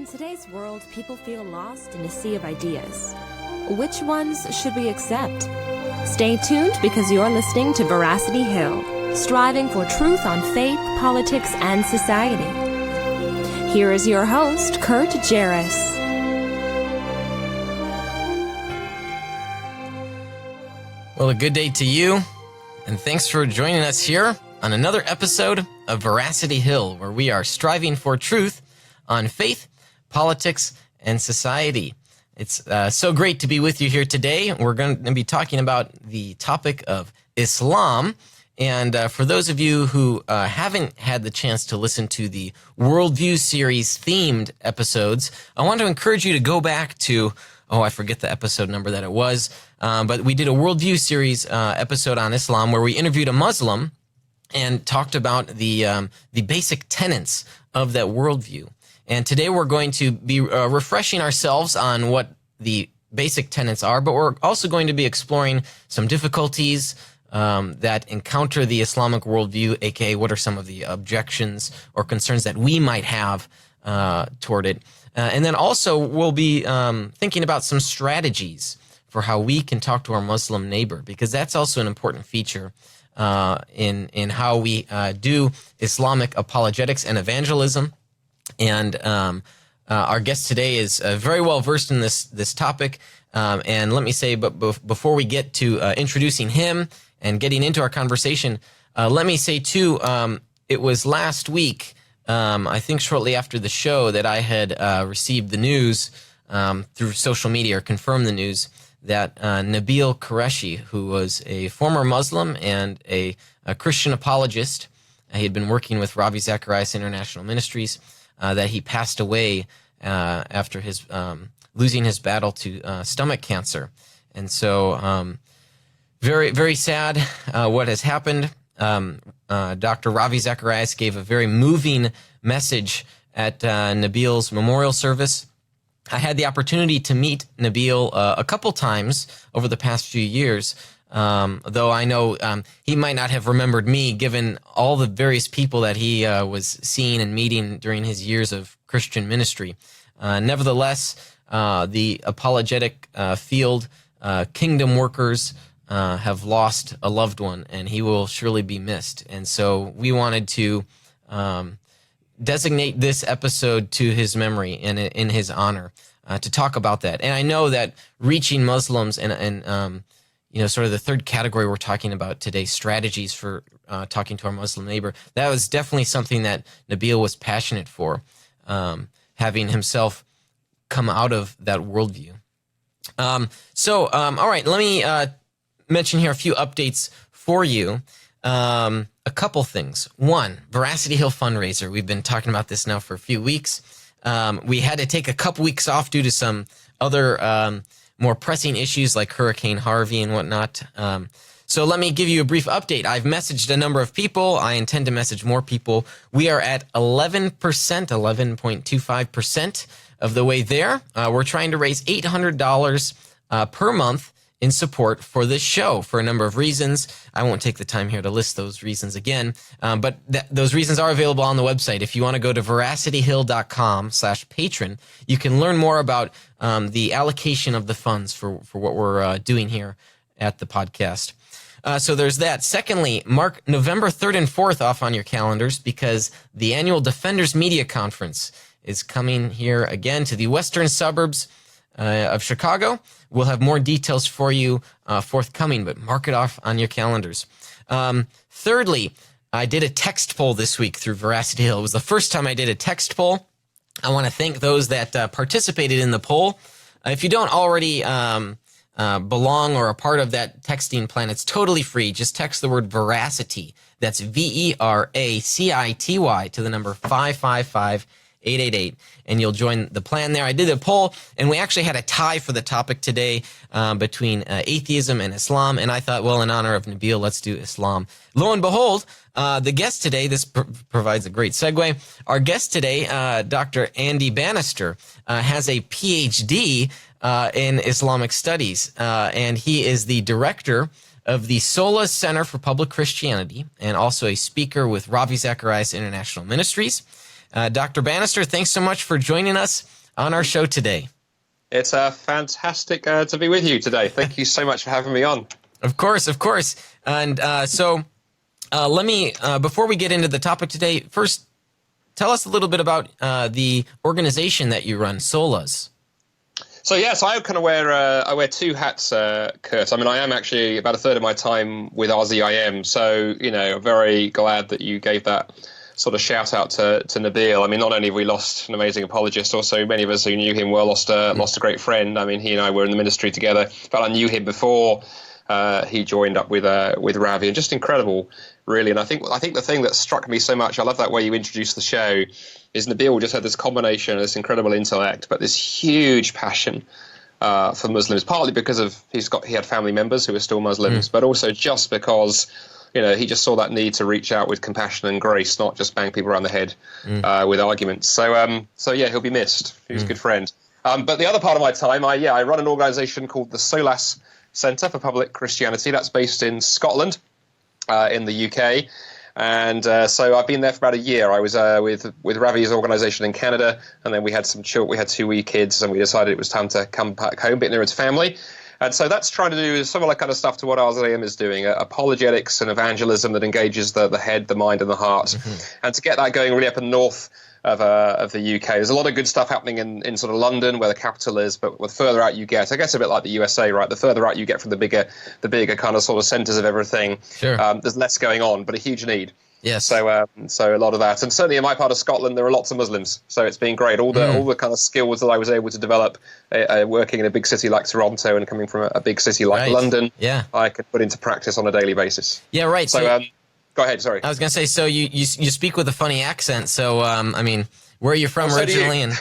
In today's world, people feel lost in a sea of ideas. Which ones should we accept? Stay tuned because you're listening to Veracity Hill, striving for truth on faith, politics, and society. Here is your host, Kurt Jarris. Well, a good day to you, and thanks for joining us here on another episode of Veracity Hill, where we are striving for truth on faith, politics, and society. It's so great to be with you here today. We're going to be talking about the topic of Islam. And for those of you who haven't had the chance to listen to the Worldview series themed episodes, I want to encourage you to go back to, I forget the episode number that it was, but we did a Worldview series episode on Islam where we interviewed a Muslim and talked about the basic tenets of that worldview. And today we're going to be refreshing ourselves on what the basic tenets are, but we're also going to be exploring some difficulties that encounter the Islamic worldview, aka what are some of the objections or concerns that we might have toward it. And then also we'll be thinking about some strategies for how we can talk to our Muslim neighbor, because that's also an important feature in how we do Islamic apologetics and evangelism. And our guest today is very well versed in this topic. And let me say, but before we get to introducing him and getting into our conversation, let me say too, it was last week, I think shortly after the show, that I had received the news through social media, or confirmed the news, that Nabil Qureshi, who was a former Muslim and a Christian apologist, he had been working with Ravi Zacharias International Ministries, that he passed away after his losing his battle to stomach cancer. And so very, very sad what has happened. Dr. Ravi Zacharias gave a very moving message at Nabil's memorial service. I had the opportunity to meet Nabil a couple times over the past few years, though I know he might not have remembered me, given all the various people that he was seeing and meeting during his years of Christian ministry. Nevertheless, the apologetic field, kingdom workers, have lost a loved one, and he will surely be missed. And so we wanted to designate this episode to his memory and in his honor, to talk about that. And I know that reaching Muslims and sort of the third category we're talking about today, strategies for talking to our Muslim neighbor, that was definitely something that Nabil was passionate for, having himself come out of that worldview. All right, let me mention here a few updates for you. A couple things. One, Veracity Hill fundraiser. We've been talking about this now for a few weeks. We had to take a couple weeks off due to some other more pressing issues like Hurricane Harvey and whatnot. So let me give you a brief update. I've messaged a number of people. I intend to message more people. We are at 11%, 11.25% of the way there. We're trying to raise $800 per month in support for this show for a number of reasons. I won't take the time here to list those reasons again, but those reasons are available on the website. If you want to go to veracityhill.com/patron, you can learn more about the allocation of the funds for what we're doing here at the podcast. So there's that. Secondly, mark November 3rd and 4th off on your calendars, because the annual Defenders Media Conference is coming here again to the western suburbs of Chicago. We'll have more details for you forthcoming, but mark it off on your calendars. Thirdly, I did a text poll this week through Veracity Hill. It was the first time I did a text poll. I want to thank those that participated in the poll. If you don't already belong or are part of that texting plan, it's totally free. Just text the word Veracity. That's VERACITY to the number 555-888, and you'll join the plan there. I did a poll, and we actually had a tie for the topic today between atheism and Islam, and I thought, well, in honor of Nabil, let's do Islam. Lo and behold, the guest today, this provides a great segue. Our guest today, Dr. Andy Bannister, has a PhD in Islamic Studies, and he is the director of the Solas Center for Public Christianity and also a speaker with Ravi Zacharias International Ministries. Dr. Bannister, thanks so much for joining us on our show today. It's fantastic to be with you today. Thank you so much for having me on. Of course. And so let me, before we get into the topic today, first tell us a little bit about the organization that you run, Solas. So I kind of wear two hats, Kurt. I mean, I am actually about a third of my time with RZIM. So, I'm very glad that you gave that sort of shout out to Nabil. I mean, not only have we lost an amazing apologist, also many of us who knew him well lost a great friend. I mean, he and I were in the ministry together, but I knew him before he joined up with Ravi, and just incredible, really. And I think the thing that struck me so much, I love that way you introduced the show, is Nabil just had this combination of this incredible intellect, but this huge passion for Muslims, partly because he had family members who were still Muslims, but also just because he just saw that need to reach out with compassion and grace, not just bang people around the head with arguments. So he'll be missed. He's a good friend. But the other part of my time, I run an organisation called the Solas Centre for Public Christianity. That's based in Scotland, in the UK. And so I've been there for about a year. I was with Ravi's organisation in Canada, and then we had some children. We had 2 wee kids, and we decided it was time to come back home, a bit nearer to family. And so that's trying to do similar kind of stuff to what RZAM is doing, apologetics and evangelism that engages the head, the mind, and the heart. And to get that going really up in the north of the UK. There's a lot of good stuff happening in sort of London, where the capital is, but the further out you get, I guess a bit like the USA, right? The further out you get from the bigger kind of sort of centres of everything, sure. There's less going on, but a huge need. Yes. So a lot of that, and certainly in my part of Scotland, there are lots of Muslims. So it's been great. All the kind of skills that I was able to develop working in a big city like Toronto and coming from a big city like London, I could put into practice on a daily basis. Yeah, right. So go ahead. Sorry. I was going to say, so you speak with a funny accent. So I mean, where are you from originally?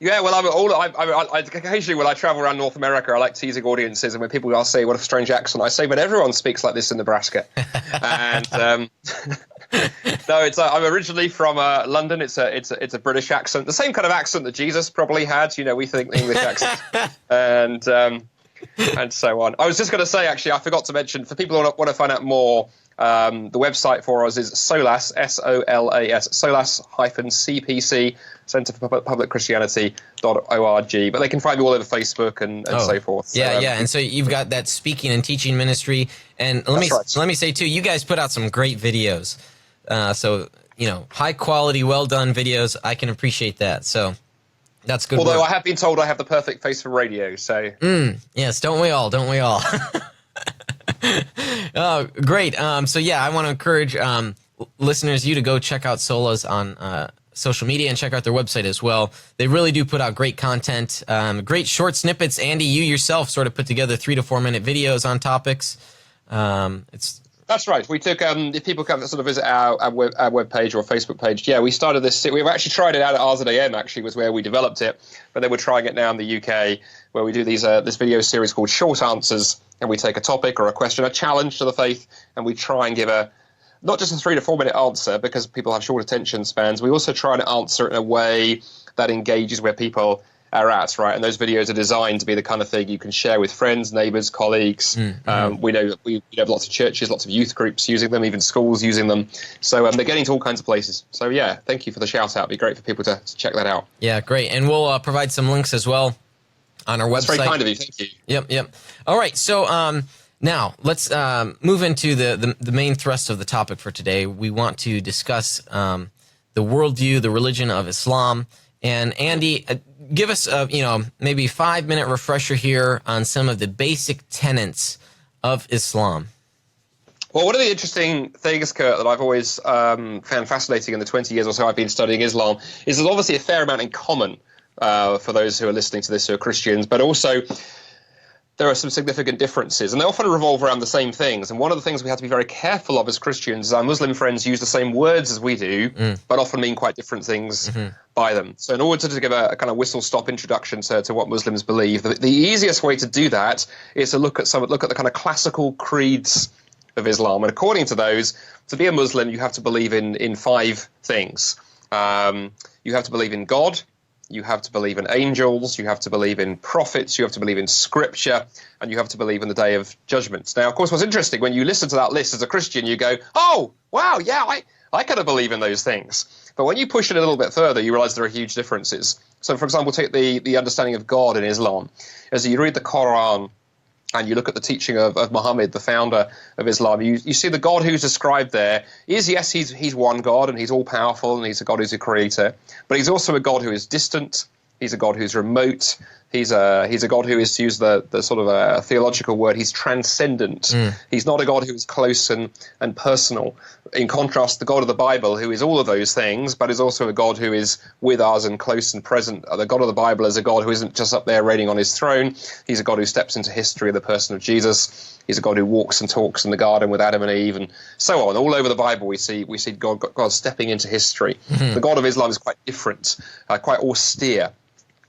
Yeah, well, I occasionally when I travel around North America, I like teasing audiences, and when people say, "What a strange accent," I say, "But everyone speaks like this in Nebraska." And no, I'm originally from London. It's a British accent, the same kind of accent that Jesus probably had. We think the English accent, and so on. I was just going to say, actually, I forgot to mention, for people who want to find out more, the website for us is Solas, Solas, Solas-CPC, Centre for Public Christianity.org. But they can find me all over Facebook and so forth. So, and so you've got that speaking and teaching ministry. And let me say, too, you guys put out some great videos. So, high quality, well done videos. I can appreciate that. So that's good. Although I have been told I have the perfect face for radio. So yes, don't we all? Oh, great. So I want to encourage listeners, you to go check out Solas on social media and check out their website as well. They really do put out great content, great short snippets. Andy, you yourself sort of put together 3 to 4 minute videos on topics. That's right. We took, if people come sort of visit our webpage or Facebook page, we started this. We've actually tried it out at RZAM, actually, was where we developed it. But then we're trying it now in the UK, where we do this video series called Short Answers, and we take a topic or a question, a challenge to the faith, and we try and give not just a 3 to 4 minute answer, because people have short attention spans. We also try and answer it in a way that engages where people are at, right? And those videos are designed to be the kind of thing you can share with friends, neighbours, colleagues. We know that we have lots of churches, lots of youth groups using them, even schools using them. So they're getting to all kinds of places. So thank you for the shout out. It'd be great for people to check that out. Yeah, great. And we'll provide some links as well on our website. That's very kind of you. Thank you. Yep. All right. So now let's move into the main thrust of the topic for today. We want to discuss the worldview, the religion of Islam. And Andy, give us maybe 5-minute refresher here on some of the basic tenets of Islam. Well, one of the interesting things, Kurt, that I've always found fascinating in the 20 years or so I've been studying Islam is there's obviously a fair amount in common for those who are listening to this who are Christians, but also there are some significant differences, and they often revolve around the same things. And one of the things we have to be very careful of as Christians is our Muslim friends use the same words as we do, but often mean quite different things by them. So in order to give a kind of whistle-stop introduction to what Muslims believe, the easiest way to do that is to look at the kind of classical creeds of Islam. And according to those, to be a Muslim, you have to believe in 5 things. You have to believe in God. You have to believe in angels, you have to believe in prophets, you have to believe in scripture, and you have to believe in the day of judgment. Now, of course, what's interesting, when you listen to that list as a Christian, you go, oh, wow, yeah, I kind of believe in those things. But when you push it a little bit further, you realize there are huge differences. So, for example, take the understanding of God in Islam. As you read the Quran and you look at the teaching of Muhammad, the founder of Islam, you see the God who's described there is, yes, he's one God and he's all-powerful and he's a God who's a creator, but he's also a God who is distant, he's a God who's remote, he's a God who is, to use the sort of a theological word, he's transcendent. He's not a God who is close and personal. In contrast, the God of the Bible, who is all of those things, but is also a God who is with us and close and present. The God of the Bible is a God who isn't just up there reigning on his throne. He's a God who steps into history in the person of Jesus. He's a God who walks and talks in the garden with Adam and Eve, and so on. All over the Bible, we see God stepping into history. The God of Islam is quite different, quite austere.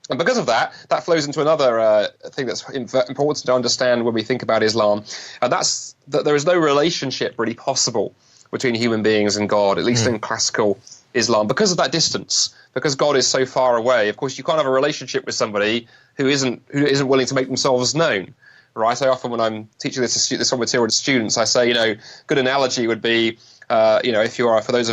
And because of that, that flows into another thing that's important to understand when we think about Islam, and that's that there is no relationship really possible between human beings and God, at least in classical Islam, because of that distance, because God is so far away. Of course, you can't have a relationship with somebody who isn't willing to make themselves known, right? I often, when I'm teaching this sort of material to students, I say, good analogy would be, if you are, for those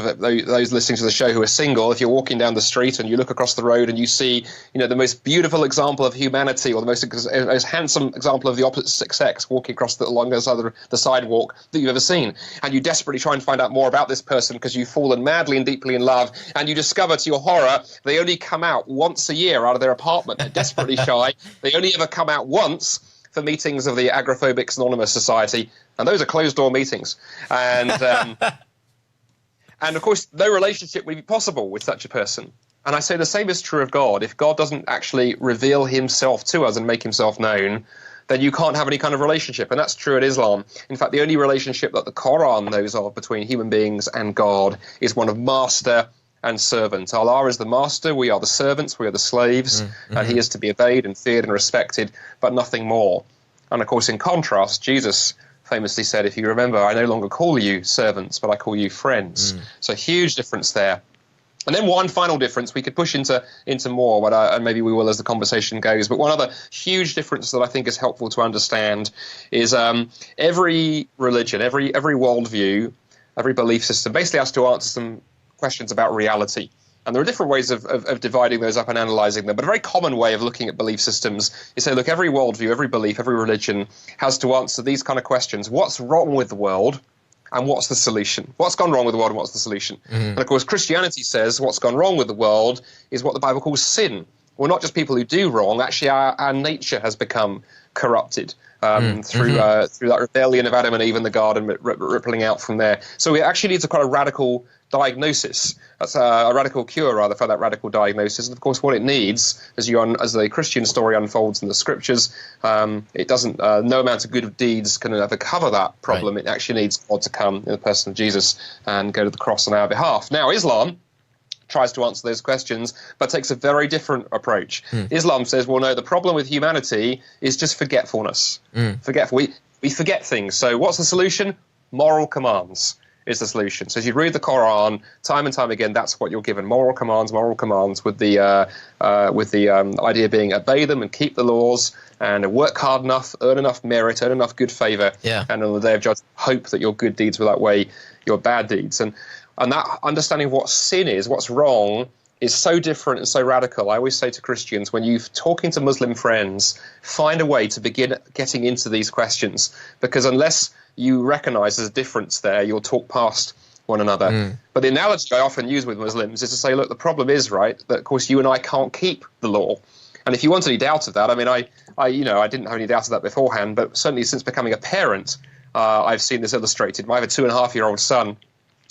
listening to the show who are single, if you're walking down the street and you look across the road and you see, the most beautiful example of humanity, or the most handsome example of the opposite sex walking across along the sidewalk that you've ever seen, and you desperately try and find out more about this person because you've fallen madly and deeply in love, and you discover to your horror they only come out once a year out of their apartment. They're desperately shy. They only ever come out once for meetings of the Agoraphobics Anonymous Society, and those are closed-door meetings. And and of course, no relationship would be possible with such a person. And I say the same is true of God. If God doesn't actually reveal himself to us and make himself known, then you can't have any kind of relationship. And that's true in Islam. In fact, the only relationship that the Quran knows of between human beings and God is one of master and servant. Allah is the master, we are the servants, we are the slaves, and he is to be obeyed and feared and respected, but nothing more. And of course, in contrast, Jesus famously said, if you remember, I no longer call you servants, but I call you friends. So huge difference there. And then one final difference, we could push into more, but and maybe we will as the conversation goes. But one other huge difference that I think is helpful to understand is every religion, every worldview, every belief system basically has to answer some questions about reality. And there are different ways of dividing those up and analyzing them. But a very common way of looking at belief systems is say, look, every worldview, every belief, every religion has to answer these kind of questions. What's wrong with the world? And what's the solution? What's gone wrong with the world and what's the solution? And of course, Christianity says what's gone wrong with the world is what the Bible calls sin. Well, not just people who do wrong. Actually, our nature has become corrupted through that rebellion of Adam and Eve in the garden, rippling out from there. So it actually needs a kind of radical diagnosis. That's a radical cure, rather, for that radical diagnosis. And of course, what it needs, as the Christian story unfolds in the scriptures, it doesn't. No amount of good deeds can ever cover that problem. Right. It actually needs God to come in the person of Jesus and go to the cross on our behalf. Now, Islam tries to answer those questions, but takes a very different approach. Islam says, well, no, the problem with humanity is just forgetfulness. We forget things. So what's the solution? Moral commands is the solution. So as you read the Quran time and time again, that's what you're given: moral commands, with the idea being obey them and keep the laws and work hard enough, earn enough merit, earn enough good favor, and on the day of judgment, hope that your good deeds will outweigh your bad deeds. And that understanding of what sin is, what's wrong, is so different and so radical. I always say to Christians, when you're talking to Muslim friends, find a way to begin getting into these questions, because unless you recognize there's a difference there, you'll talk past one another. But the analogy I often use with Muslims is to say, look, the problem is, right, that of course you and I can't keep the law. And if you want any doubt of that, I mean, I didn't have any doubt of that beforehand, but certainly since becoming a parent, I've seen this illustrated. I have a 2.5-year-old son,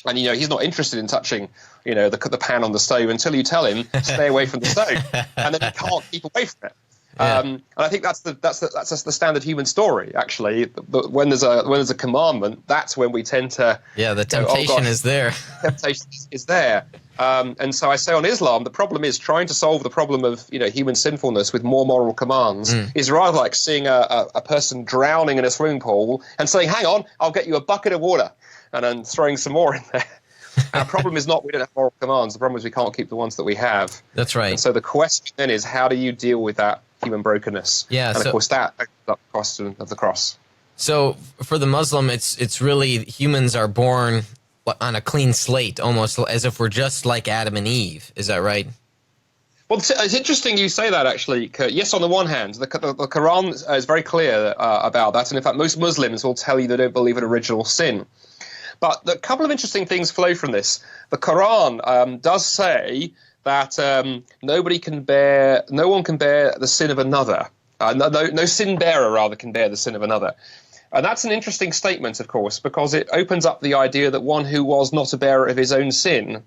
and he's not interested in touching the pan on the stove until you tell him stay away from the stove, and then he can't keep away from it. And I think that's just the standard human story. Actually, when there's a commandment, that's when we tend to the temptation is there. Temptation is there. And so I say on Islam, the problem is trying to solve the problem of human sinfulness with more moral commands is rather like seeing a person drowning in a swimming pool and saying, "Hang on, I'll get you a bucket of water," and then throwing some more in there. Our problem is not we don't have moral commands. The problem is we can't keep the ones that we have. That's right. And so the question then is, how do you deal with that human brokenness? And of course, that opens up the question of the cross. So for the Muslim, it's really humans are born on a clean slate, almost as if we're just like Adam and Eve. Is that right? Well, it's interesting you say that, actually, Kurt. Yes, on the one hand, the Quran is very clear about that. And in fact, most Muslims will tell you they don't believe in original sin. But a couple of interesting things flow from this. The Quran does say that no one can bear the sin of another. No sin bearer, rather, can bear the sin of another. And that's an interesting statement, of course, because it opens up the idea that one who was not a bearer of his own sin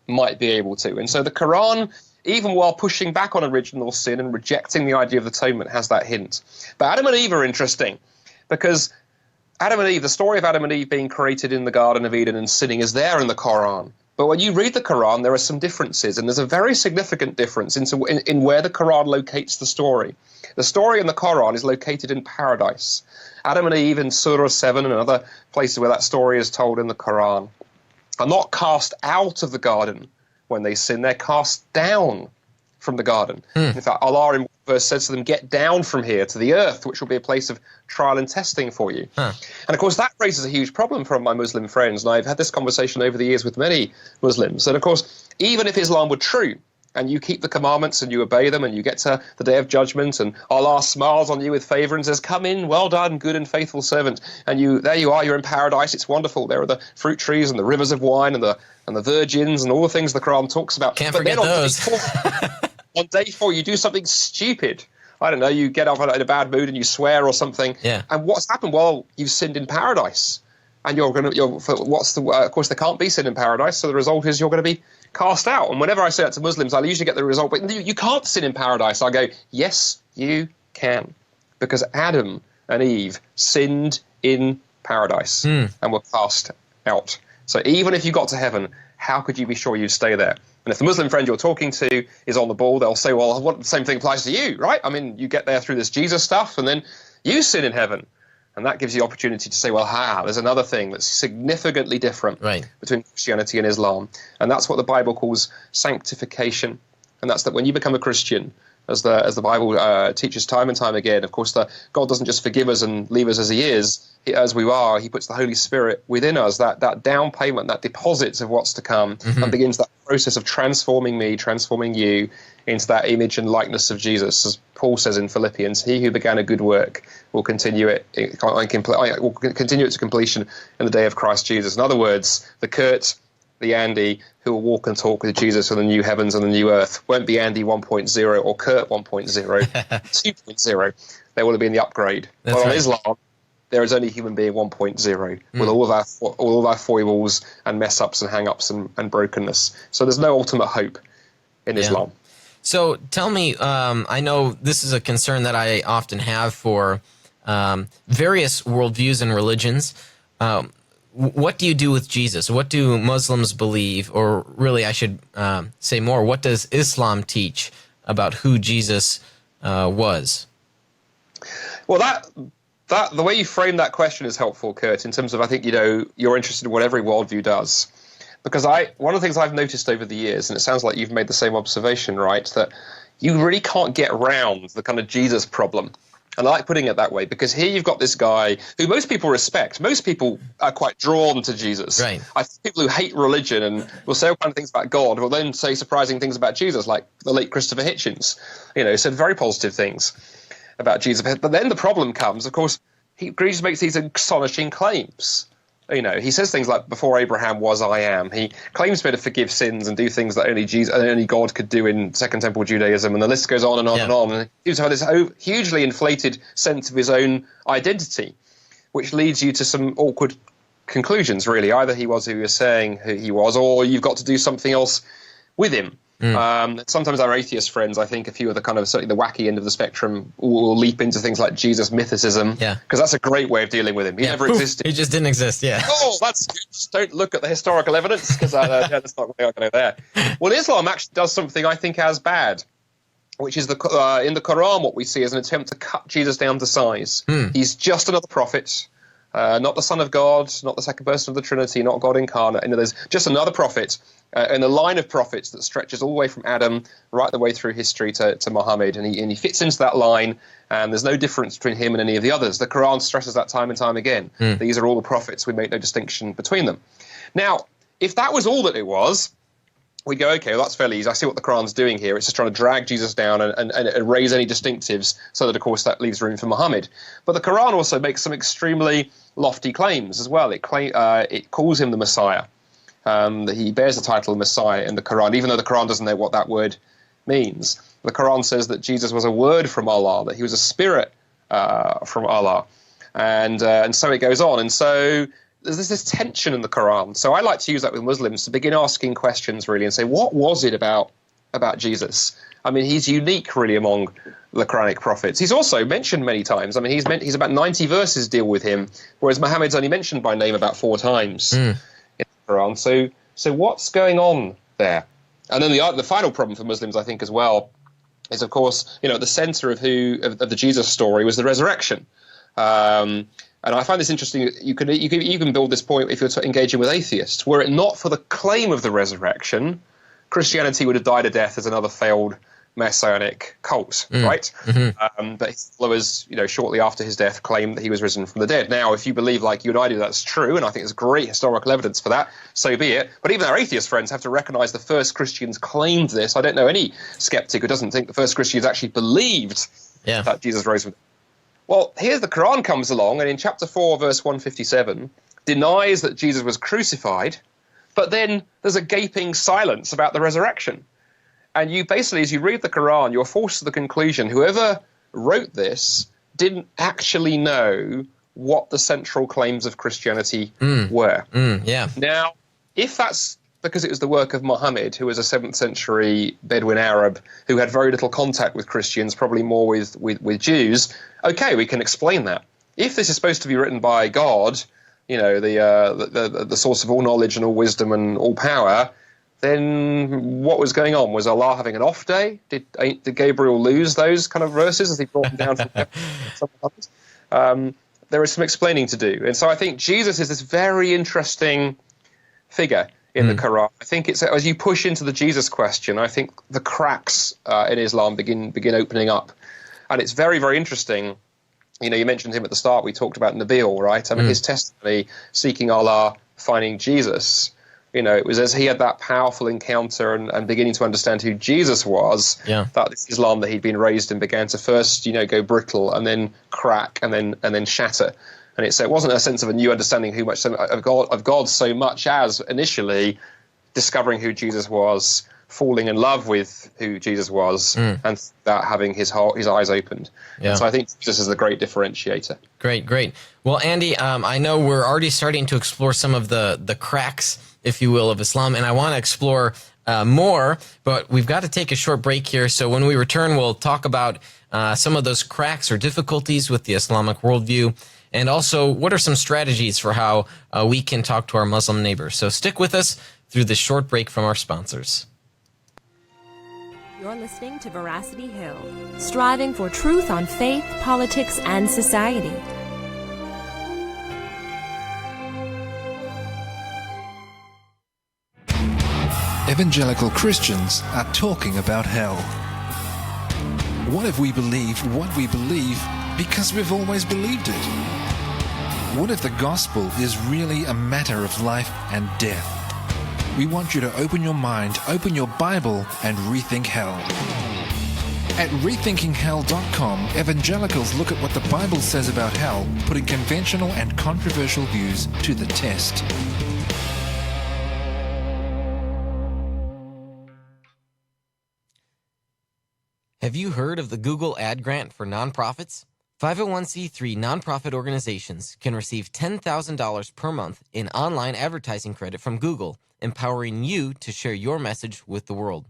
might be able to. And so the Quran, even while pushing back on original sin and rejecting the idea of atonement, has that hint. But Adam and Eve are interesting because Adam and Eve, the story of Adam and Eve being created in the Garden of Eden and sinning is there in the Quran. But when you read the Quran, there are some differences, and there's a very significant difference in where the Quran locates the story. The story in the Quran is located in paradise. Adam and Eve in Surah 7 and other places where that story is told in the Quran are not cast out of the garden when they sin. They're cast down from the garden. In fact, Allah in one verse says to them, get down from here to the earth, which will be a place of trial and testing for you. And of course, that raises a huge problem for my Muslim friends. And I've had this conversation over the years with many Muslims. And of course, even if Islam were true, and you keep the commandments and you obey them and you get to the day of judgment and Allah smiles on you with favor and says, come in, well done, good and faithful servant. And there you are, you're in paradise, it's wonderful. There are the fruit trees and the rivers of wine and the virgins and all the things the Quran talks about. Can't forget those. On day 4, you do something stupid. I don't know, you get up in a bad mood and you swear or something. Yeah. And what's happened? Well, you've sinned in paradise. And of course, there can't be sin in paradise, so the result is you're going to be cast out. And whenever I say that to Muslims, I usually get the result, but you can't sin in paradise. I go, yes, you can. Because Adam and Eve sinned in paradise and were cast out. So even if you got to heaven, how could you be sure you'd stay there? And if the Muslim friend you're talking to is on the ball, they'll say, well, the same thing applies to you, right? I mean, you get there through this Jesus stuff, and then you sin in heaven. And that gives you the opportunity to say, well, there's another thing that's significantly different between Christianity and Islam. And that's what the Bible calls sanctification. And that's that when you become a Christian, as the Bible teaches time and time again, of course, God doesn't just forgive us and leave us as He is, as we are. He puts the Holy Spirit within us, that down payment, that deposit of what's to come, and begins that process of transforming me, transforming you into that image and likeness of Jesus. As Paul says in Philippians, he who began a good work will continue it to completion in the day of Christ Jesus. In other words, the Kurt, the Andy, who will walk and talk with Jesus on the new heavens and the new earth won't be Andy 1.0 or Kurt 1.0, 2.0. They will be in the upgrade. That's well, right. On Islam, there is only human being 1.0 with all of our foibles and mess ups and hang ups and brokenness. So there's no ultimate hope in Islam. So tell me, I know this is a concern that I often have for various worldviews and religions. What do you do with Jesus? What do Muslims believe? Or really, I should say more, what does Islam teach about who Jesus was? Well, the way you frame that question is helpful, Kurt, in terms of, I think, you're interested in what every worldview does. Because one of the things I've noticed over the years, and it sounds like you've made the same observation, right, that you really can't get around the kind of Jesus problem. And I like putting it that way, because here you've got this guy who most people respect. Most people are quite drawn to Jesus. Right. I think people who hate religion and will say all kinds of things about God will then say surprising things about Jesus, like the late Christopher Hitchens, said very positive things about Jesus. But then the problem comes, of course, Jesus makes these astonishing claims. He says things like, before Abraham was, I am. He claims to be able to forgive sins and do things that only God could do in Second Temple Judaism, and the list goes on and on and on. And he has this hugely inflated sense of his own identity, which leads you to some awkward conclusions, really. Either he was who you're saying who he was, or you've got to do something else with him. Sometimes our atheist friends, I think a few of the kind of certainly the wacky end of the spectrum will leap into things like Jesus mythicism, because that's a great way of dealing with him. He never existed. He just didn't exist, Oh, that's good. Just don't look at the historical evidence, because that's not where I'm going to go there. Well, Islam actually does something I think as bad, which is in the Quran what we see is an attempt to cut Jesus down to size. He's just another prophet. Not the Son of God, not the second person of the Trinity, not God incarnate. There's just another prophet in a line of prophets that stretches all the way from Adam right the way through history to Muhammad. And he fits into that line, and there's no difference between him and any of the others. The Quran stresses that time and time again. These are all the prophets. We make no distinction between them. Now, if that was all that it was, we go, okay, well, that's fairly easy. I see what the Quran's doing here. It's just trying to drag Jesus down and erase any distinctives so that, of course, that leaves room for Muhammad. But the Quran also makes some extremely lofty claims as well. It calls him the Messiah. That he bears the title of Messiah in the Quran, even though the Quran doesn't know what that word means. The Quran says that Jesus was a word from Allah, that he was a spirit from Allah. And so it goes on. And so there's this tension in the Quran. So I like to use that with Muslims to begin asking questions, really, and say, what was it about Jesus? I mean, he's unique, really, among the Quranic prophets. He's also mentioned many times. I mean, he's about 90 verses deal with him, whereas Muhammad's only mentioned by name about 4 times in the Quran. So what's going on there? And then the final problem for Muslims, I think, as well, is, of course, at the center of the Jesus story was the resurrection. And I find this interesting. You can even build this point if you're engaging with atheists. Were it not for the claim of the resurrection, Christianity would have died a death as another failed messianic cult, right? Mm-hmm. But his followers, shortly after his death, claimed that he was risen from the dead. Now, if you believe like you and I do, that's true, and I think there's great historical evidence for that, so be it. But even our atheist friends have to recognize the first Christians claimed this. I don't know any skeptic who doesn't think the first Christians actually believed that Jesus rose from the dead. Well, here's the Quran comes along, and in chapter 4, verse 157, denies that Jesus was crucified, but then there's a gaping silence about the resurrection. And you basically, as you read the Quran, you're forced to the conclusion whoever wrote this didn't actually know what the central claims of Christianity were. Now, if that's because it was the work of Muhammad, who was a 7th century Bedouin Arab who had very little contact with Christians, probably more with Jews, okay, we can explain that. If this is supposed to be written by God, the source of all knowledge and all wisdom and all power, then what was going on? Was Allah having an off day? Did Gabriel lose those kind of verses as he brought them down from heaven? There is some explaining to do. And so I think Jesus is this very interesting figure in the Quran. I think it's as you push into the Jesus question, I think the cracks in Islam begin opening up. And it's very, very interesting. You mentioned him at the start. We talked about Nabil, right? I mean, his testimony, seeking Allah, finding Jesus. It was as he had that powerful encounter and beginning to understand who Jesus was, that this Islam that he'd been raised in began to first, go brittle and then crack and then shatter. And it wasn't a sense of a new understanding of God so much as initially discovering who Jesus was, falling in love with who Jesus was, and that having his eyes opened. And so I think Jesus is the great differentiator. Great. Well, Andy, I know we're already starting to explore some of the cracks, if you will, of Islam, and I want to explore more, but we've got to take a short break here. So when we return, we'll talk about some of those cracks or difficulties with the Islamic worldview, and also what are some strategies for how we can talk to our Muslim neighbors. So stick with us through this short break from our sponsors. You're listening to Veracity Hill, striving for truth on faith, politics, and society. Evangelical Christians are talking about hell. What if we believe what we believe because we've always believed it? What if the gospel is really a matter of life and death? We want you to open your mind, open your Bible, and rethink hell. At rethinkinghell.com, evangelicals look at what the Bible says about hell, putting conventional and controversial views to the test. Have you heard of the Google Ad Grant for nonprofits? 501c3 nonprofit organizations can receive $10,000 per month in online advertising credit from Google, empowering you to share your message with the world.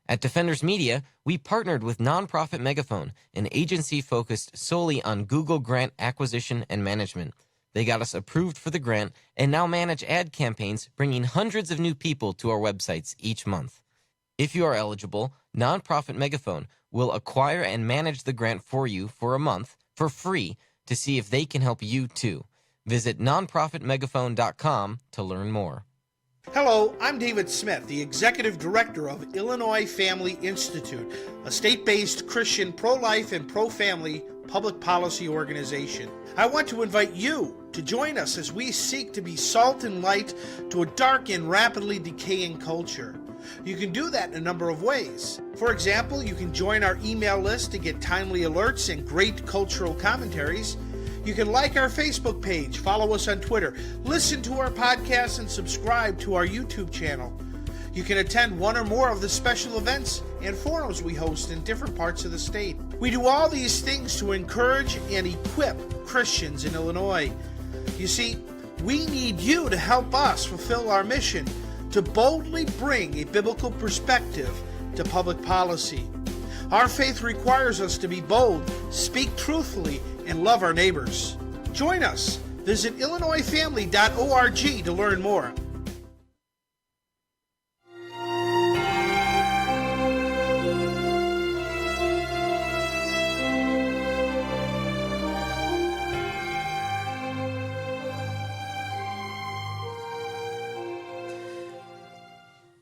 At Defenders Media, we partnered with Nonprofit Megaphone, an agency focused solely on Google grant acquisition and management. They got us approved for the grant and now manage ad campaigns, bringing hundreds of new people to our websites each month. If you are eligible, Nonprofit Megaphone will acquire and manage the grant for you for a month for free to see if they can help you too. Visit nonprofitmegaphone.com to learn more. Hello, I'm David Smith, the Executive Director of Illinois Family Institute, a state-based Christian pro-life and pro-family public policy organization. I want to invite you to join us as we seek to be salt and light to a dark and rapidly decaying culture. You can do that in a number of ways. For example, you can join our email list to get timely alerts and great cultural commentaries. You can like our Facebook page, follow us on Twitter, listen to our podcast, and subscribe to our YouTube channel. You can attend one or more of the special events and forums we host in different parts of the state. We do all these things to encourage and equip Christians in Illinois. You see, we need you to help us fulfill our mission to boldly bring a biblical perspective to public policy. Our faith requires us to be bold, speak truthfully, and love our neighbors. Join us. Visit illinoisfamily.org to learn more.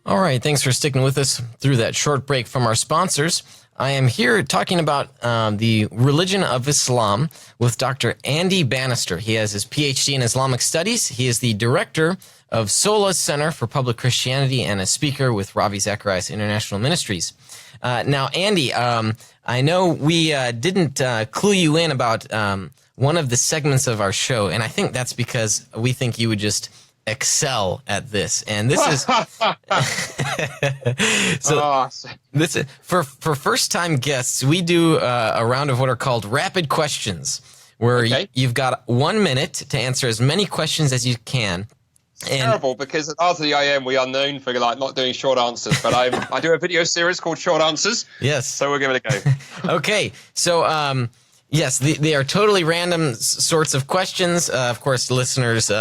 All right, thanks for sticking with us through that short break from our sponsors. I am here talking about the religion of Islam with Dr. Andy Bannister. He has his PhD in Islamic Studies. He is the director of Solas Center for Public Christianity and a speaker with Ravi Zacharias International Ministries. Now, Andy, I know we didn't clue you in about one of the segments of our show, and I think that's because we think you would just excel at this, and this is this is for first-time guests. We do a round of what are called rapid questions, where you've got 1 minute to answer as many questions as you can. Terrible, because at RTIM we are known for not doing short answers, but I do a video series called Short Answers. Yes, so we'll give it a go. Okay, so yes, they are totally random sorts of questions. Of course, listeners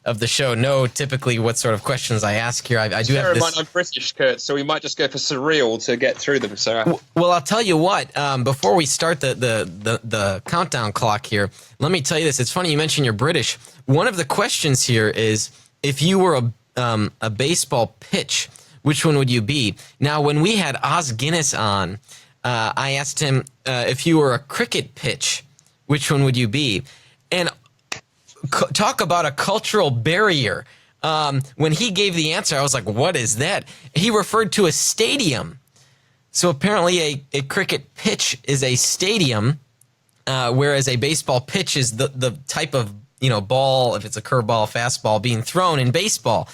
of the show know typically what sort of questions I ask here. I do have this. I'm British, Kurt, so we might just go for surreal to get through them. So, well, I'll tell you what. Before we start the countdown clock here, let me tell you this. It's funny you mentioned you're British. One of the questions here is, if you were a baseball pitch, which one would you be? Now, when we had Oz Guinness on, I asked him, if you were a cricket pitch, which one would you be? And talk about a cultural barrier. When he gave the answer, I was like, what is that? He referred to a stadium. So apparently a cricket pitch is a stadium, whereas a baseball pitch is the type of ball, if it's a curveball, fastball, being thrown in baseball.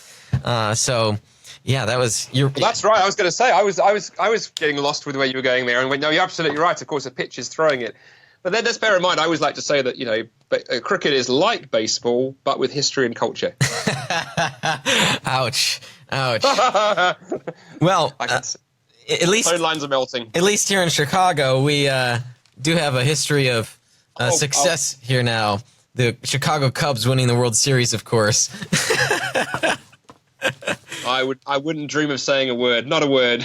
So... yeah, that was your. Well, that's right. I was going to say I was getting lost with where you were going there, and went, no, you're absolutely right. Of course, a pitch is throwing it, but then let's bear in mind. I always like to say that cricket is like baseball, but with history and culture. Ouch! Well, at least phone lines are melting. At least here in Chicago, we do have a history of success here now. The Chicago Cubs winning the World Series, of course. I wouldn't dream of saying a word, not a word.